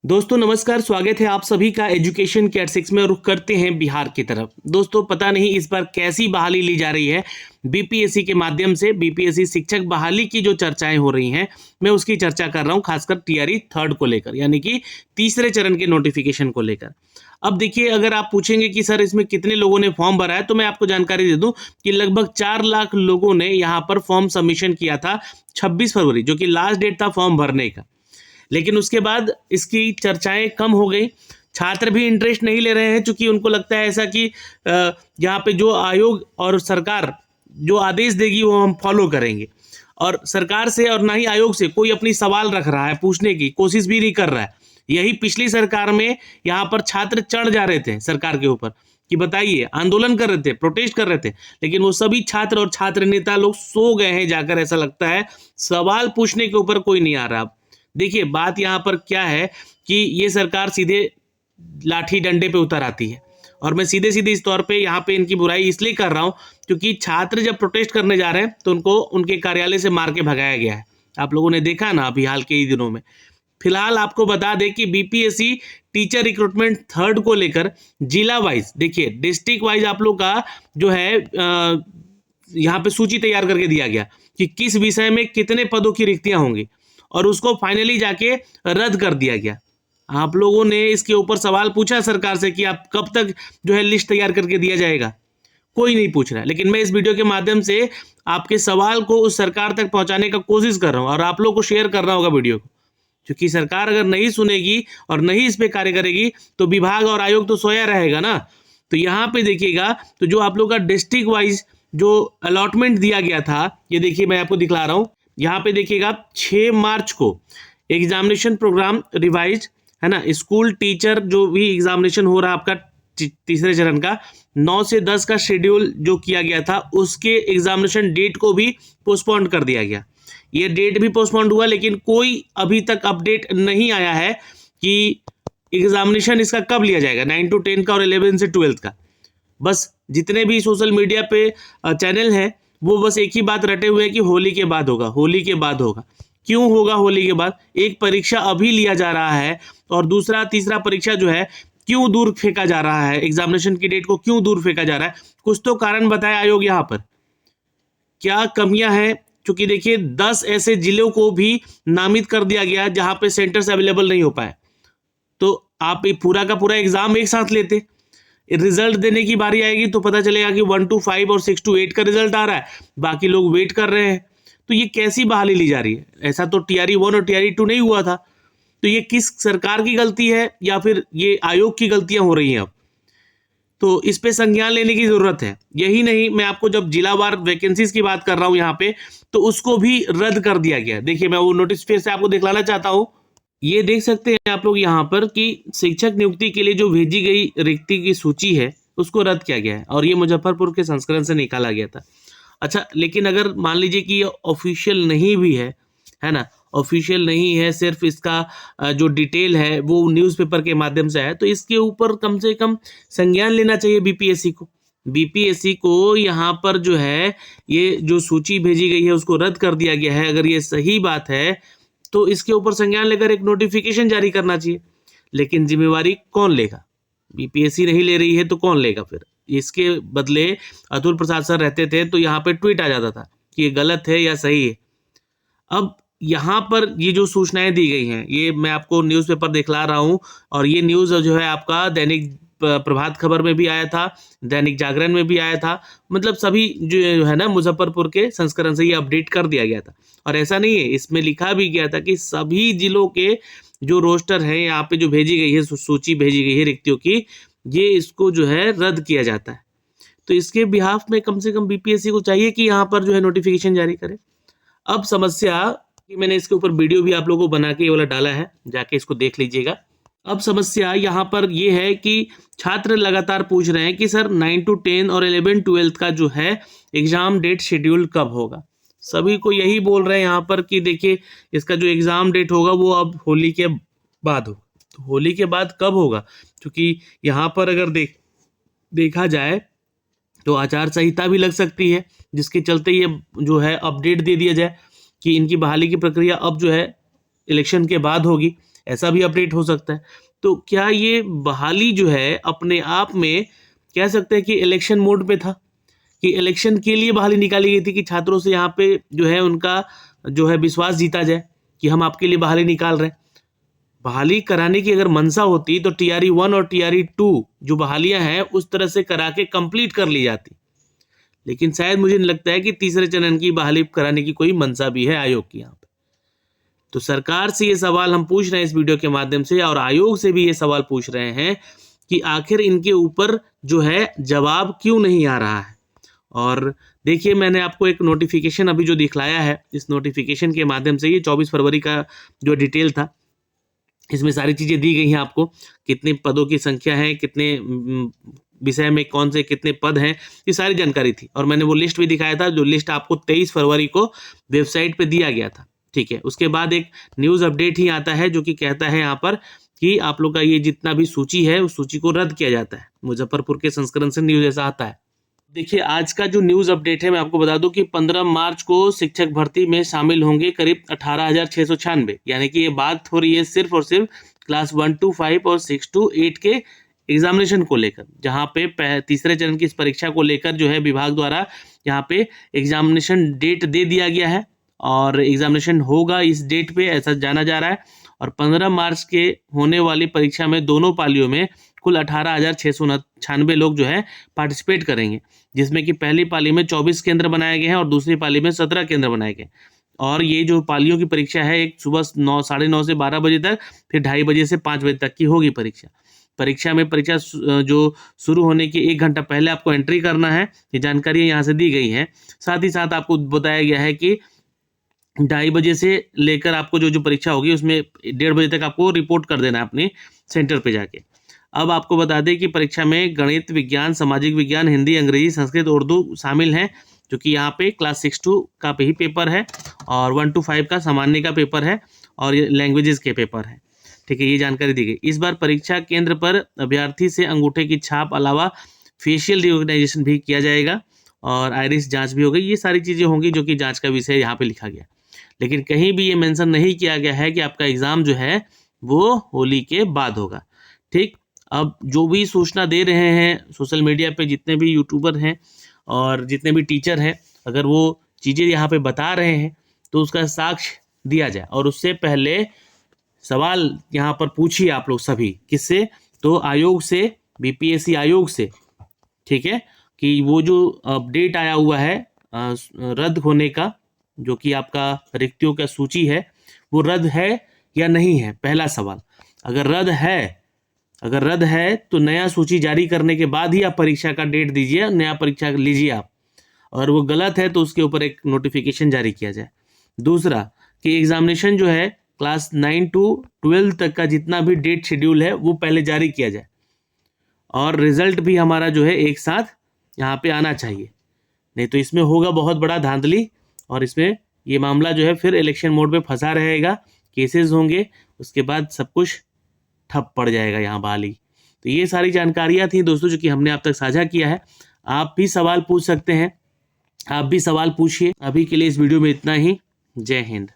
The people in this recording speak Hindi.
दोस्तों नमस्कार, स्वागत है आप सभी का एजुकेशन केयर 6 में। रुख करते हैं बिहार की तरफ। दोस्तों पता नहीं इस बार कैसी बहाली ली जा रही है बीपीएससी के माध्यम से। बीपीएससी शिक्षक बहाली की जो चर्चाएं हो रही हैं, मैं उसकी चर्चा कर रहा हूं, खासकर टीआरई थर्ड को लेकर, यानी कि तीसरे चरण के नोटिफिकेशन को लेकर। अब देखिए, अगर आप पूछेंगे कि सर इसमें कितने लोगों ने फॉर्म भरा है, तो मैं आपको जानकारी दे दूं कि लगभग 4 लाख लोगों ने यहाँ पर फॉर्म सबमिशन किया था 26 फरवरी, जो कि लास्ट डेट था फॉर्म भरने का। लेकिन उसके बाद इसकी चर्चाएं कम हो गई। छात्र भी इंटरेस्ट नहीं ले रहे हैं, क्योंकि उनको लगता है ऐसा कि यहाँ पे जो आयोग और सरकार जो आदेश देगी वो हम फॉलो करेंगे, और सरकार से और ना ही आयोग से कोई अपनी सवाल रख रहा है, पूछने की कोशिश भी नहीं कर रहा है। यही पिछली सरकार में यहाँ पर छात्र चढ़ जा रहे थे सरकार के ऊपर कि बताइए, आंदोलन कर रहे थे, प्रोटेस्ट कर रहे थे, लेकिन वो सभी छात्र और छात्र नेता लोग सो गए हैं जाकर। ऐसा लगता है सवाल पूछने के ऊपर कोई नहीं आ रहा। देखिए बात यहाँ पर क्या है कि ये सरकार सीधे लाठी डंडे पे उतर आती है, और मैं सीधे सीधे इस तौर पे यहाँ पे इनकी बुराई इसलिए कर रहा हूँ क्योंकि छात्र जब प्रोटेस्ट करने जा रहे हैं तो उनको उनके कार्यालय से मार के भगाया गया है। आप लोगों ने देखा ना अभी हाल के ही दिनों में। फिलहाल आपको बता दें कि बीपीएससी टीचर रिक्रूटमेंट थर्ड को लेकर जिला वाइज, देखिए डिस्ट्रिक्ट वाइज आप लोग का जो है यहाँ पे सूची तैयार करके दिया गया कि किस विषय में कितने पदों की रिक्तियां होंगी, और उसको फाइनली जाके रद्द कर दिया गया। आप लोगों ने इसके ऊपर सवाल पूछा सरकार से कि आप कब तक जो है लिस्ट तैयार करके दिया जाएगा, कोई नहीं पूछ रहा है। लेकिन मैं इस वीडियो के माध्यम से आपके सवाल को उस सरकार तक पहुंचाने का कोशिश कर रहा हूं, और आप लोग को शेयर करना होगा वीडियो को, क्योंकि सरकार अगर नहीं सुनेगी और नहीं इस पे कार्य करेगी तो विभाग और आयोग तो सोया रहेगा ना। तो यहाँ पे देखिएगा, तो जो आप लोग का डिस्ट्रिक्ट वाइज जो अलॉटमेंट दिया गया था, ये देखिए मैं आपको दिखला रहा हूँ। यहाँ पे देखिएगा 6 मार्च को एग्जामिनेशन प्रोग्राम रिवाइज है ना, स्कूल टीचर जो भी एग्जामिनेशन हो रहा है आपका तीसरे चरण का, 9 से 10 का शेड्यूल जो किया गया था, उसके एग्जामिनेशन डेट को भी पोस्टपोन कर दिया गया। ये डेट भी पोस्टपोन हुआ, लेकिन कोई अभी तक अपडेट नहीं आया है कि एग्जामिनेशन इसका कब लिया जाएगा, 9 to 10 का और 11 से 12 का। बस जितने भी सोशल मीडिया पे चैनल हैं वो बस एक ही बात रटे हुए हैं कि होली के बाद होगा, होली के बाद होगा। क्यों होगा होली के बाद? एक परीक्षा अभी लिया जा रहा है, और दूसरा तीसरा परीक्षा जो है क्यों दूर फेंका जा रहा है, एग्जामिनेशन की डेट को क्यों दूर फेंका जा रहा है? कुछ तो कारण बताए आयोग यहाँ पर, क्या कमियां हैं? क्योंकि देखिए 10 ऐसे जिलों को भी नामित कर दिया गया जहां पे सेंटर्स अवेलेबल नहीं हो पाए। तो आप पूरा का पूरा एग्जाम एक साथ लेते, रिजल्ट देने की बारी आएगी तो पता चलेगा कि 1 to 5 और 6 to 8 का रिजल्ट आ रहा है, बाकी लोग वेट कर रहे हैं। तो ये कैसी बहाली ली जा रही है? ऐसा तो टीआरई 1 और टीआरई 2 नहीं हुआ था। तो ये किस सरकार की गलती है या फिर ये आयोग की गलतियां हो रही हैं अब? तो इस पे संज्ञान लेने की जरूरत है। यही नहीं, मैं आपको जब जिलावार वैकेंसीज की बात कर रहा हूं यहाँ पे, तो उसको भी रद्द कर दिया गया। देखिए मैं वो नोटिस फिर से आपको दिखलाना चाहता हूँ। ये देख सकते हैं आप लोग यहाँ पर कि शिक्षक नियुक्ति के लिए जो भेजी गई रिक्ति की सूची है उसको रद्द किया गया है, और ये मुजफ्फरपुर के संस्करण से निकाला गया था। अच्छा, लेकिन अगर मान लीजिए कि ये ऑफिशियल नहीं भी है ना, ऑफिशियल नहीं है, सिर्फ इसका जो डिटेल है वो न्यूज़पेपर के माध्यम से है, तो इसके ऊपर कम से कम संज्ञान लेना चाहिए बीपीएससी को। बीपीएससी को यहाँ पर जो है ये जो सूची भेजी गई है उसको रद्द कर दिया गया है। अगर ये सही बात है तो इसके ऊपर संज्ञान लेकर एक नोटिफिकेशन जारी करना चाहिए। लेकिन जिम्मेवारी कौन लेगा? बीपीएससी नहीं ले रही है तो कौन लेगा फिर? इसके बदले अतुल प्रसाद सर रहते थे तो यहाँ पे ट्वीट आ जाता था कि ये गलत है या सही है। अब यहाँ पर ये जो सूचनाएं दी गई हैं, ये मैं आपको न्यूज़पेपर दिखला रहा हूँ, और ये न्यूज़ जो है आपका दैनिक प्रभात खबर में भी आया था, दैनिक जागरण में भी आया था। मतलब सभी जो है ना मुजफ्फरपुर के संस्करण से ये अपडेट कर दिया गया था। और ऐसा नहीं है, इसमें लिखा भी गया था कि सभी जिलों के जो रोस्टर है यहाँ पे जो भेजी गई है, सूची भेजी गई है रिक्तियों की, ये इसको जो है रद्द किया जाता है। तो इसके बिहाफ में कम से कम बीपीएससी को चाहिए कि यहाँ पर जो है नोटिफिकेशन जारी करे। अब समस्या कि मैंने इसके ऊपर वीडियो भी आप लोगों को बना के ये वाला डाला है, जाके इसको देख लीजिएगा। अब समस्या यहाँ पर ये है कि छात्र लगातार पूछ रहे हैं कि सर 9 to 10 और 11-12 का जो है एग्जाम डेट शेड्यूल कब होगा। सभी को यही बोल रहे हैं यहाँ पर कि देखिए इसका जो एग्जाम डेट होगा वो अब होली के बाद होगा। तो होली के बाद कब होगा? क्योंकि यहाँ पर अगर देखा जाए तो आचार संहिता भी लग सकती है, जिसके चलते ये जो है अपडेट दे दिया जाए कि इनकी बहाली की प्रक्रिया अब जो है इलेक्शन के बाद होगी। ऐसा भी अपडेट हो सकता है। तो क्या ये बहाली जो है अपने आप में कह सकते हैं कि इलेक्शन मोड पे था, कि इलेक्शन के लिए बहाली निकाली गई थी कि छात्रों से यहाँ पे जो है उनका जो है विश्वास जीता जाए कि हम आपके लिए बहाली निकाल रहे हैं। बहाली कराने की अगर मंशा होती तो टीआरई 1 और टीआरई 2 जो बहालियां हैं उस तरह से करा के कंप्लीट कर ली जाती, लेकिन शायद मुझे नहीं लगता है कि तीसरे चरण की बहाली कराने की कोई मंशा भी है आयोग की यहाँ पे। तो सरकार से ये सवाल हम पूछ रहे हैं इस वीडियो के माध्यम से, और आयोग से भी ये सवाल पूछ रहे हैं कि आखिर इनके ऊपर जो है जवाब क्यों नहीं आ रहा है। और देखिए, मैंने आपको एक नोटिफिकेशन अभी जो दिखलाया है, इस नोटिफिकेशन के माध्यम से ये 24 फरवरी का जो डिटेल था, इसमें सारी चीज़ें दी गई हैं आपको, कितने पदों की संख्या है, कितने विषय में कौन से कितने पद हैं, ये सारी जानकारी थी। और मैंने वो लिस्ट भी दिखाया था, जो लिस्ट आपको 23 फरवरी को वेबसाइट पे दिया गया था, ठीक है। उसके बाद एक न्यूज़ अपडेट ही आता है जो कि कहता है यहाँ पर कि आप लोग का ये जितना भी सूची है उस सूची को रद्द किया जाता है। मुजफ्फरपुर के संस्करण से न्यूज़ ऐसा आता है। देखिए, आज का जो न्यूज़ अपडेट है मैं आपको बता दूं कि 15 मार्च को शिक्षक भर्ती में शामिल होंगे करीब 18,696, यानी कि ये बात हो रही है सिर्फ और सिर्फ क्लास 1 to 5 और 6 to 8 के एग्जामिनेशन को लेकर, जहां पे तीसरे चरण की इस परीक्षा को लेकर जो है विभाग द्वारा यहाँ पे एग्जामिनेशन डेट दे दिया गया है और एग्जामिनेशन होगा इस डेट पे, ऐसा जाना जा रहा है। और 15 मार्च के होने वाली परीक्षा में दोनों पालियों में कुल 18,696 लोग जो है पार्टिसिपेट करेंगे, जिसमें कि पहली पाली में 24 केंद्र बनाए गए हैं और दूसरी पाली में 17 केंद्र बनाए गए। और ये जो पालियों की परीक्षा है, एक सुबह 9 से 12 बजे तक, फिर 2:30 बजे से 5 बजे तक की होगी परीक्षा में परीक्षा जो शुरू होने के 1 घंटा पहले आपको एंट्री करना है, ये जानकारी यहाँ से दी गई है। साथ ही साथ आपको बताया गया है कि 2:30 बजे से लेकर आपको जो परीक्षा होगी उसमें 1:30 बजे तक आपको रिपोर्ट कर देना है अपने सेंटर पे जाके। अब आपको बता दें कि परीक्षा में गणित, विज्ञान, सामाजिक विज्ञान, हिंदी, अंग्रेजी, संस्कृत, उर्दू शामिल हैं, जो कि यहाँ पे क्लास 6 to का ही पेपर है और 1 to 5 का सामान्य का पेपर है और लैंग्वेजेस के पेपर है, ठीक है। ये जानकारी दी गई। इस बार परीक्षा केंद्र पर अभ्यर्थी से अंगूठे की छाप अलावा फेशियल रिकॉग्नाइजेशन भी किया जाएगा और आइरिस जाँच भी होगी। ये सारी चीज़ें होंगी जो कि जाँच का विषय यहाँ पे लिखा गया, लेकिन कहीं भी ये मेंशन नहीं किया गया है कि आपका एग्ज़ाम जो है वो होली के बाद होगा, ठीक। अब जो भी सूचना दे रहे हैं सोशल मीडिया पे, जितने भी यूट्यूबर हैं और जितने भी टीचर हैं, अगर वो चीज़ें यहाँ पे बता रहे हैं तो उसका साक्ष्य दिया जाए। और उससे पहले सवाल यहाँ पर पूछिए आप लोग सभी, किससे? तो आयोग से, बीपीएससी आयोग से, ठीक है, कि वो जो अपडेट आया हुआ है रद्द होने का, जो कि आपका रिक्तियों का सूची है, वो रद्द है या नहीं है, पहला सवाल। अगर रद्द है तो नया सूची जारी करने के बाद ही आप परीक्षा का डेट दीजिए, नया परीक्षा लीजिए आप। और वो गलत है तो उसके ऊपर एक नोटिफिकेशन जारी किया जाए। दूसरा कि एग्जामिनेशन जो है क्लास 9 to 12 तक का जितना भी डेट शेड्यूल है वो पहले जारी किया जाए और रिजल्ट भी हमारा जो है एक साथ यहाँ पे आना चाहिए, नहीं तो इसमें होगा बहुत बड़ा धांधली और इसमें ये मामला जो है फिर इलेक्शन मोड पे फंसा रहेगा, केसेस होंगे, उसके बाद सब कुछ ठप पड़ जाएगा यहाँ बहाली। तो ये सारी जानकारियाँ थी दोस्तों जो कि हमने आप तक साझा किया है। आप भी सवाल पूछ सकते हैं, आप भी सवाल पूछिए। अभी के लिए इस वीडियो में इतना ही। जय हिंद।